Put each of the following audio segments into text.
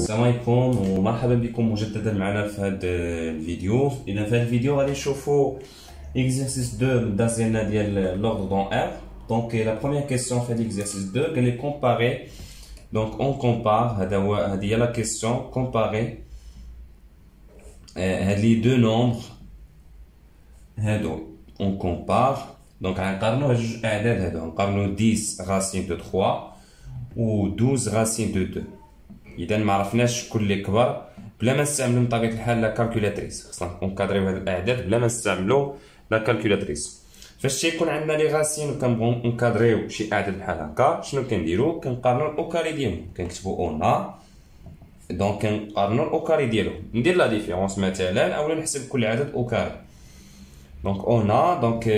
السلام عليكم ومرحبا بكم مجددا معنا في هذا الفيديو. اذا في هذا الفيديو غادي نشوفوا اكزرسيس 2 من الدرس ديالنا ديال لوردر دون ار. دونك لا بروميير كيسيون في هذا اكزرسيس 2 قال لي كومباري. دونك اون كومبار، هذه هي لا كيسيون كومباري هاد لي دو نومبر هادو اون كومبار. دونك غنقارنوا هاد جوج اعداد هادو، غنقارنوا 10 راسين دو 3 و 12 راسين دو 2. اذا ما عرفناش شكون اللي كبر بلا ما نستعملوا بطبيعه الحال لا كالكولاتريس. خصنا نكادريو هاد الاعداد بلا ما نستعملوا لا كالكولاتريس. فاش تيكون عندنا لي غاسين وكنبغيو نكادريو شي اعداد بحال هكا، شنو كنديرو؟ كنقارنوا الاوكاري ديالهم، كنكتبوا اون دونك كنقارنوا الاوكاري ديالهم، ندير لا ديفيرونس مثلا اولا نحسب كل عدد اوكاري. دونك اون دونك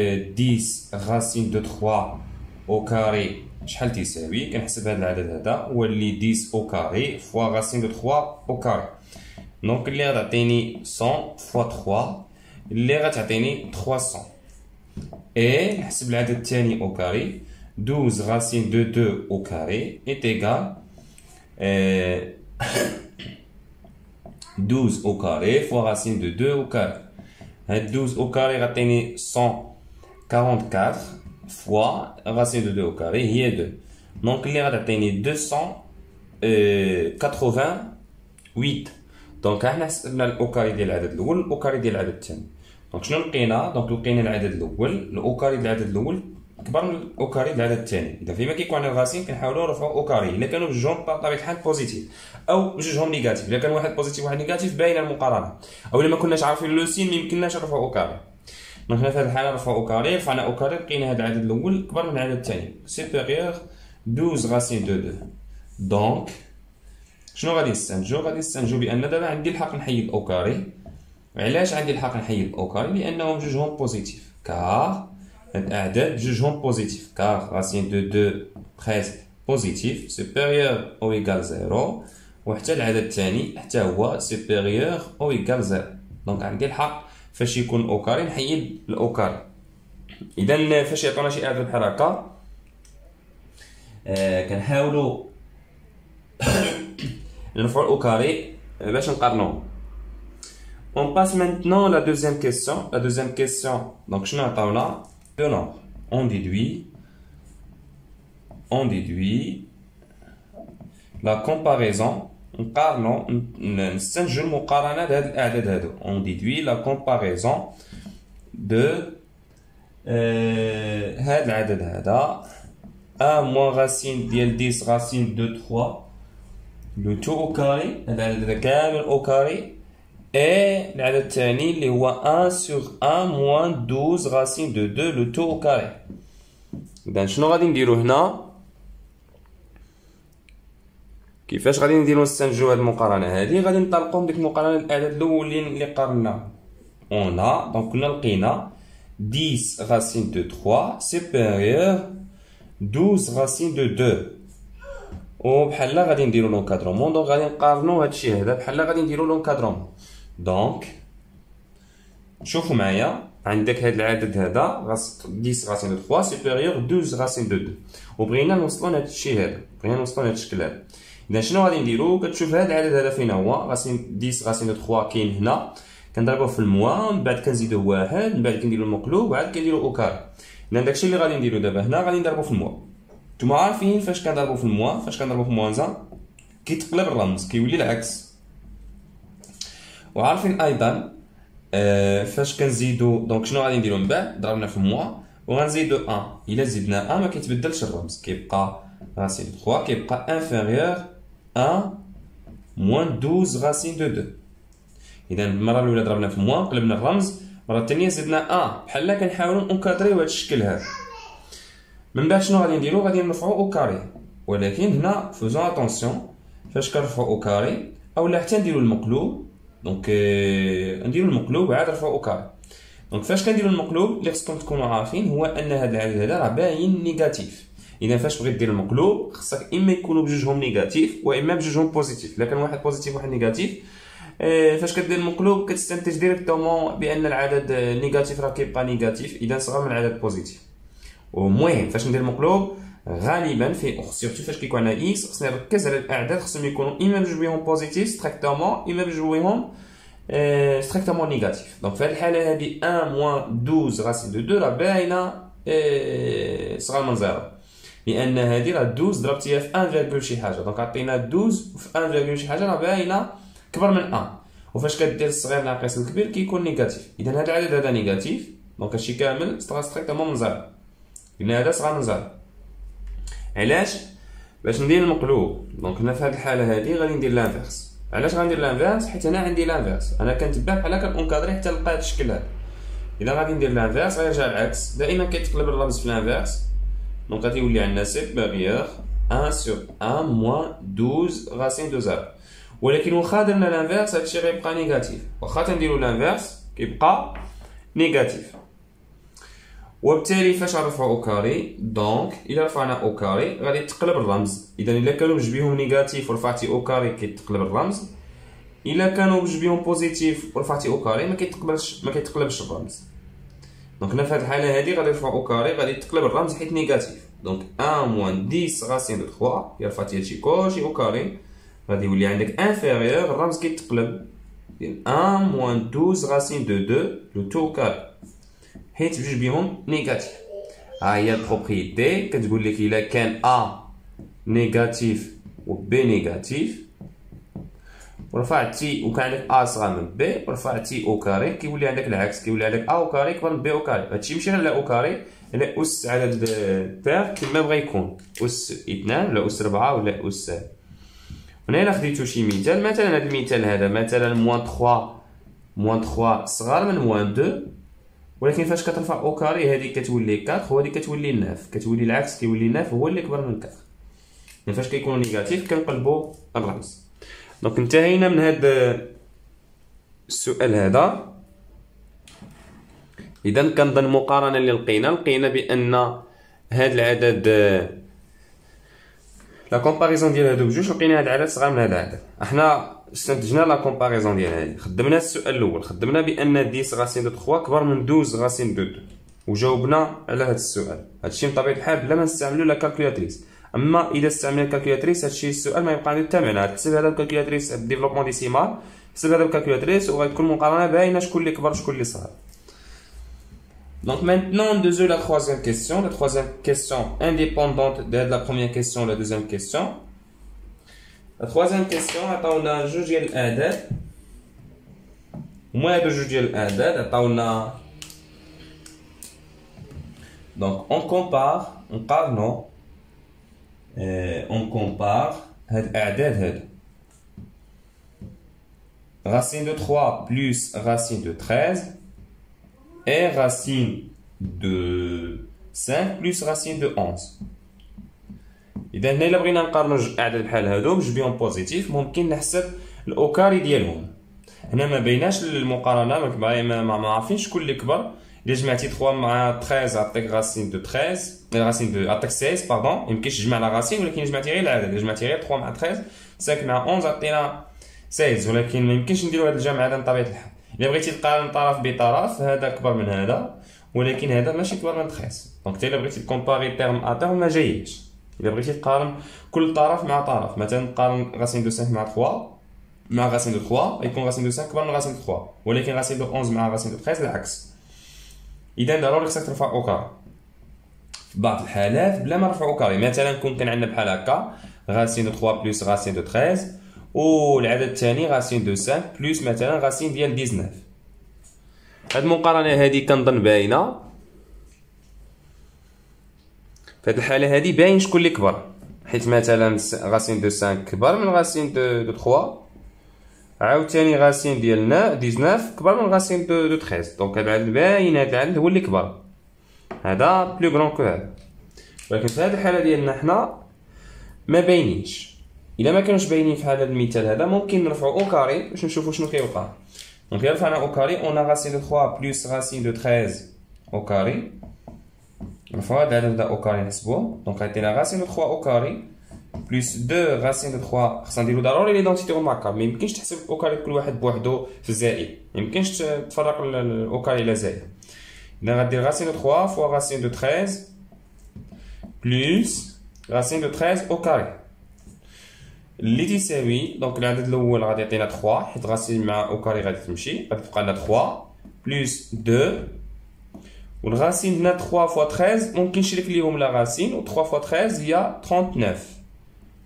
10 راسين دو 3 او كاري شحال تيساوي؟ كنحسب هذا العدد هذا هو اللي 10 او كاري فوا راسين دو 3 او كاري. دونك اللي غتعطيني 100 فوا 3 اللي غتعطيني 300. اي نحسب العدد الثاني او كاري 12 راسين دو 2 او كاري ايت ايغال 12 او كاري فوا راسين دو 2 او كاري. هاد 12 او كاري غتعطيني 144 فوا راسين دو 2 au carré هي 2. دونك اللي غتعطيني 288. دونك حنا حسبنا الاو كاري ديال العدد الاول والاو كاري ديال العدد الثاني. دونك شنو لقينا؟ دونك لقينا العدد الاول الاو كاري ديال العدد الاول كبر من الاو كاري ديال العدد الثاني. اذا فيما كيكون عندنا الغاسين كنحاولوا نرفعوا او كاري الا كانوا بجوجهم بطبيعه الحال بوزيتيف او بجوجهم نيجاتيف. الا كان واحد بوزيتيف وواحد نيجاتيف باينه المقارنه، او الا ما كناش عارفين لو سين ما يمكنناش نرفعوا او كاري. دونك في هذه الحاله رفعوا او كاري، رفعنا او كاري لقينا هذا العدد الاول كبر من العدد الثاني سوبيريور 12 راسين دو 2. دونك شنو غادي نستنتجو؟ غادي نستنتجو بان دابا عندي الحق نحيد الاو كاري. علاش عندي الحق نحيد الاو كاري؟ لانهم جوجهم بوزيتيف، كار هاد الاعداد جوجهم بوزيتيف، كار راسين دو 2 بريسك بوزيتيف سوبيريور او ايكال 0، وحتى العدد الثاني حتى هو سوبيريور او ايكال 0. دونك عندي الحق فاش يكون او كاري نحيد الاو كاري. اذا فاش يعطونا شي اعداد بحال هكا كنحاولوا نرفعوا الاو كاري باش نقارنوهم. On passe maintenant la deuxième question. La deuxième question, donc شنو عطاونا؟ deux nombres. On déduit la comparaison. نقارنوا نستنتجوا المقارنه لهاد الاعداد هادو. On déduit la comparaison de هاد العدد هذا a moins racine ديال 10 racine de 3 le tout au carré. هاد العدد هذا كامل او كاري اي العدد الثاني اللي هو 1 sur 1 moins 12 racine de 2 le tout au carré. اذا شنو غادي نديرو هنا؟ كيفاش غادي نديرو نستنتجو هاد المقارنه هادي؟ غادي نطلقو بديك المقارنه الاعداد الاولين اللي قارناهم. اون دونك كنا لقينا 10 racine de 3 supérieur 12 racine de 2 وبحال غادي نديرو لونكادرومون. دونك غادي نقارنو هادشي هذا بحال غادي نديرو لونكادرومون. دونك شوفوا معايا، عندك هاد العدد هذا 10 racine de 3 supérieur 12 racine de 2 وبغينا نوصلو لهاد الشيء هذا، بغينا نوصلو لهاد الشكل هذا. اذا شنو غادي نديرو؟ كتشوف هاد العدد هذا فين هو؟ راسين 10 racine de 3 كاين هنا، كنضربوه في الموا من بعد كنزيدوه واحد من بعد كنديرو المقلوب وعاد كنديرو او كاري. اذا داكشي اللي غادي نديرو دابا هنا غادي نضربو في الموا. نتوما عارفين فاش كنضربو في الموا، فاش كنضربو في موازان كيتقلب الرمز كيولي العكس. وعارفين ايضا فاش كنزيدو دونك شنو غادي نديرو من بعد؟ ضربنا في الموا وغنزيدو 1. الا زدنا 1 ما كيتبدلش الرمز، كيبقى راسين 3 كيبقى انفيريور 1 moins 12 racine de 2. اذا المره الاولى ضربنا في الموا قلبنا الرمز، المره الثانيه زدنا بحال كنحاولوا نكادريو هذا الشكل هذا. من بعد شنو غادي نديرو؟ غادي نرفعوا او كاري، ولكن هنا فوزون اتونسيون فاش كنرفعوا او كاري اولا حتى نديرو المقلوب. دونك نديرو المقلوب وعاد نرفعوا او كاري. دونك فاش كنديرو المقلوب اللي خصكم تكونوا عارفين هو ان هذا العدد هذا راه باين نيجاتيف. اذا فاش بغيت دير المقلوب خصك اما يكونوا بجوجهم نيجاتيف واما بجوجهم بوزيتيف. الا كان واحد بوزيتيف وواحد نيجاتيف فاش كدير المقلوب كتستنتج ديريكتومون بان العدد نيجاتيف راه كيبقى نيجاتيف، اذا صغر من العدد بوزيتيف. ومهم فاش ندير المقلوب غالبا في سيرتو فاش كيكون عندنا اكس خصنا نركز على الاعداد خصهم يكونوا اما بجوج بهم بوزيتيف ستريكتومون اما بجوج بهم ستريكتومون نيجاتيف. دونك في هذه الحاله هذه 1 موان 12 راسين دو 2 راه باينه صغار من زيرو، لان هذه راه 12 ضربتيها في 1 شي حاجه، دونك عطينا 12 في 1 شي حاجه راه باينه كبر من 1. وفاش كدير الصغير ناقص الكبير كيكون نيجاتيف، اذا هذا العدد هذا نيجاتيف، دونك هادشي كامل ستريكتومون من زيرو، لان هذا صغار من زيرو. علاش؟ باش ندير المقلوب. دونك هنا في هذه الحاله هذه غادي ندير لانفيرس. علاش غندير لانفيرس؟ حيت انا عندي لانفيرس، انا كنتبع بحال هكا كنكادري حتى نلقى هذا الشكل هذا. اذا غادي ندير لانفيرس غيرجع العكس، دائما كيتقلب الرمز في لانفيرس. دونك غادي يولي عندنا سوبيريور 1 sur 1 موان 12 راسين دو زيرو. ولكن واخا درنا لانفيرس هادشي غيبقى نيجاتيف، واخا تنديرو لانفيرس كيبقى نيجاتيف. وبالتالي فاش غنرفعو او كاري، دونك الا رفعنا او كاري غادي تقلب الرمز. اذا الا كانوا بجوج بهم نيجاتيف ورفعتي او كاري كيتقلب الرمز، الا كانوا بجوج بهم بوزيتيف ورفعتي او كاري ما كيتقلبش الرمز. دونك هنا في هذه الحاله هذه غادي نرفع او كاري غادي تقلب الرمز حيت نيجاتيف. دونك 1 موان 10 راسين دو 3 الا رفعتي هادشي كلشي او كاري غادي يولي عندك انفيريور، الرمز كيتقلب 1 موان 12 راسين دو 2 لو تو كاري حيت بجوج بهم نيجاتيف. ها هي البروبريتي كتقول لك الا كان ا نيجاتيف و بي نيجاتيف ورفعتي وكان عندك ا صغار من بي ورفعتي او كاري كيولي عندك العكس، كيولي عندك ا او كاري كبر من بي او كاري. هادشي ماشي غير على او كاري، على اس عدد بير كيما بغا يكون، اس 2 ولا اس 4 ولا اس. هنا الا خديتو شي مثال، مثلا هذا المثال هذا مثلا موان 3 صغار من موان 2، ولكن فاش كترفع او كاري هذه كتولي 4 وهذه كتولي 9، كتولي العكس، كيولي 9 هو اللي كبر من 4. يعني فاش كيكونوا نيجاتيف كنقلبوا الرمز. دونك انتهينا من هذا السؤال هذا. اذا كنظن مقارنه اللي لقينا بان هذا العدد لا كومباريزون ديال هادو بجوج لقينا هاد العدد صغار من هاد العدد. احنا استنتجنا لا كومباريزون ديال هادي، خدمنا السؤال الاول، خدمنا بان 10 راسين دو 3 كبر من 12 راسين دو 2 وجاوبنا على هاد السؤال. هادشي بطبيعه الحال بلا ما نستعملو لا كالكولاتريس. اما اذا استعملنا الكالكولاتريس هادشي السؤال ما يبقى عنده حتى معنى. تحسب هذا الكالكولاتريس ديفلوبمون ديسيمال، تحسب هذا الكالكولاتريس وغتكون مقارنه باينه شكون اللي كبر شكون اللي صغر. Donc maintenant, on dézoue la troisième question. La troisième question indépendante de la première question, la deuxième question. La troisième question, on a جوج ديال الأعداد. moins de جوج ديال الأعداد عطاونا. Donc on compare هاد الأعداد هادو. Racine de 3 plus racine de 13 et racine de 5 plus racine de 11. إذا هنا إلا بغينا نقارنو جوج أعداد بحال هادو بجوج بهم بوزيتيف ممكن نحسب الأو كاري ديالهم. هنا ما بيناش المقارنة، ما عارفين شكون اللي كبر. إلا جمعتي 3 مع 13 عطيك راسين دو 13 راسين دو عطيك 16 باردون، ميمكنش تجمع لا راسين، ولكن جمعتي غير العدد. إلا جمعتي غير 3 مع 13 5 مع 11 عطينا 16، ولكن ميمكنش نديرو هاد الجمع هذا بطبيعة الحال. إلا بغيتي تقارن طرف بطرف هذا كبر من هذا ولكن هذا ماشي كبر من 13. دونك حتى إلا بغيتي تكومباري تيرم ا تيرم ما جاييش. إلا بغيتي تقارن كل طرف مع طرف، مثلا نقارن راسين دو 5 مع 3 مع راسين دو 3 يكون راسين دو 5 كبر من راسين دو 3، ولكن راسين دو 11 مع راسين دو 13 العكس. إذا ضروري خصك ترفع او كاري. في بعض الحالات بلا ما نرفع او كاري، مثلا كان عندنا بحال هكا راسين دو 3 بلس راسين دو 13 والعدد الثاني راسين دو 5 بلس مثلا راسين ديال 19. هاد المقارنه هادي كنظن باينه. في هاد الحاله هادي باين شكون اللي كبر، حيت مثلا راسين دو 5 كبر من راسين دو 3، عاوتاني راسين ديال 19 كبر من راسين دو 13. دونك هاد العدد باين، هاد العدد هو اللي كبر، هذا بلو غران كو هذا. ولكن في هاد الحاله ديالنا حنا ما باينينش. الا ما كانوش باينين في هذا المثال هذا ممكن نرفعو او كاري باش نشوفو شنو كيوقع. دونك الا رفعنا او كاري اون راسين دو 3 بلس راسين دو 13 او كاري، نرفعو هاد العدد او كاري نحسبوه. دونك عطينا راسين دو 3 او كاري بلس 2 راسين دو 3. خصنا نديرو ضروري ليدونتيتي ريماركابل، ميمكنش تحسب او كاري كل واحد بوحدو في الزائد، ميمكنش تفرق الاو كاري الى زائد. إذا غدير راسين دو 3 فوا راسين دو 13 بلس racine de 13 au carré اللي تساوي دونك العدد الاول غادي يعطينا 3 حيت راسين مع او كاري غادي تمشي غادي تبقى لنا 3 بلس 2 والغاسين هنا 3 فوا 13 ممكن نشرك ليهم لا غاسين و 3 فوا 13 هي 39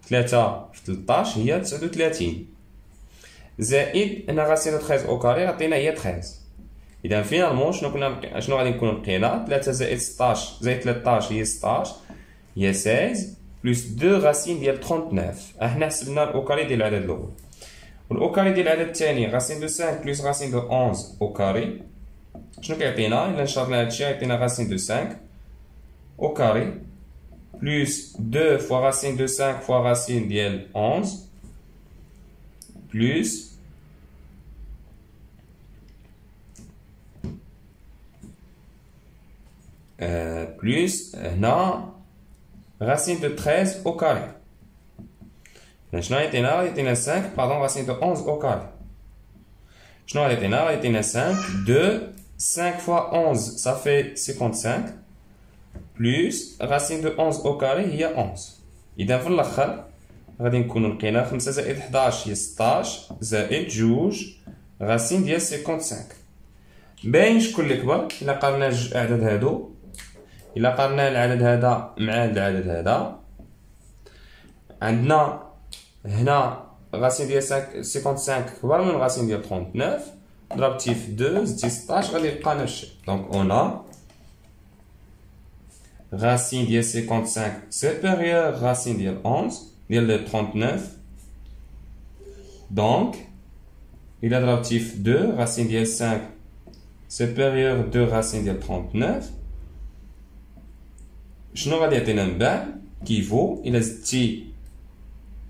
3 في 13 هي 39 زائد هنا غاسين 13 او كاري عطينا هي 13 اذا فينالمون شنو غادي نكون لقينا 3 زائد 16 زائد 13 هي 16 هي 16 بلس 2 غاسين ديال 39 احنا حسبنا الاو كاري ديال العدد الاول والاو كاري ديال العدد الثاني غاسين دو 5 بلس غاسين دو 11 او كاري شنو كيعطينا الا نشرنا هادشي غيعطينا غاسين دو 5 او كاري بلس 2 فوا غاسين دو 5 فوا غاسين ديال 11 بلس بلس هنا racine de 13 au carré. شنو غيعطينا 5 pardon racine de 11 au carré. شنو غيعطينا 5 2 5 fois 11 ça fait 55 plus racine de 11 au carré هي 11. إذا في الآخر غادي نكونو لقينا 5 زائد 11 هي 16 زائد 2 racine ديال 55. باين شكون اللي كبر إلا قارنا جوج الأعداد هادو إلا قارنا العدد هذا مع العدد هذا عندنا هنا غاسين ديال 55 كبر من غاسين ديال 39 ضربتي في 2 زدتي 16 غادي يبقى نفس الشيء دونك اون غاسين ديال 55 سوبيريور غاسين ديال 11 ديال 39 دونك إلا ضربتي في 2 غاسين ديال 5 سوبيريور 2 غاسين ديال 39 شنو غادي يعطينا من بعد كيفو الا زدتي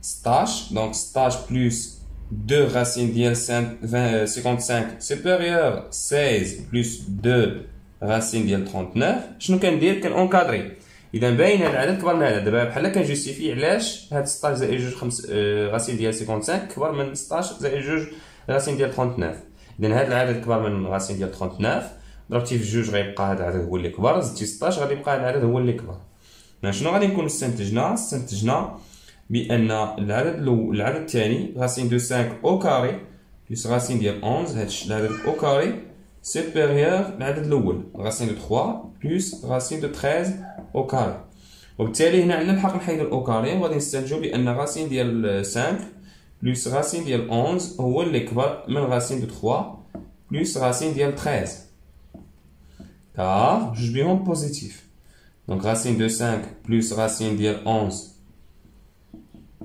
16 دونك 16 بلس 2 غاسين ديال 55 سوبيريور 16 بلس 2 غاسين ديال 39 شنو كندير كنونكادري اذا باين هاد العدد كبر من هذا دابا بحال كنجوستيفي علاش هاد 16 زائد 2 5 غاسين ديال 55 كبر من 16 زائد 2 غاسين ديال 39 اذا هاد العدد كبر من غاسين ديال 39 ضربتي في جوج غيبقى هذا العدد هو اللي كبر زدتي 16 غادي يبقى هذا العدد هو اللي كبر شنو غادي نكون استنتجنا بان العدد الثاني غاسين دو 5 او كاري بلس غاسين ديال 11 هاد العدد او كاري سوبيريور العدد الاول غاسين دو 3 بلس غاسين دو 13 او كاري وبالتالي هنا عندنا الحق نحيدو الاو كاري وغادي نستنتجو بان غاسين ديال 5 بلس غاسين ديال 11 هو اللي كبر من غاسين دو 3 بلس غاسين ديال 13 car juge bien positif. Donc racine de 5 plus racine de 11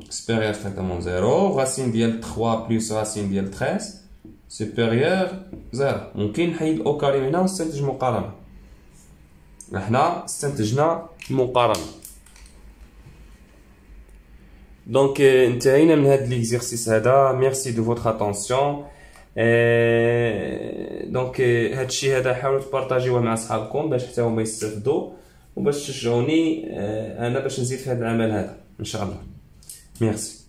supérieur strictement 0. Racine de 3 plus racine de 13 supérieur 0. ممكن نحيد او كاري هنا ونستنتج مقارنة. احنا استنتجنا مقارنة. Donc انتهينا من هذا l'exercice هذا. Merci de votre attention. دونك هادشي هذا حاولوا تبارطاجيوه مع صحابكم باش حتى هما يستافدوا وباش تشجعوني انا باش نزيد في هذا العمل هذا ان شاء الله. ميرسي.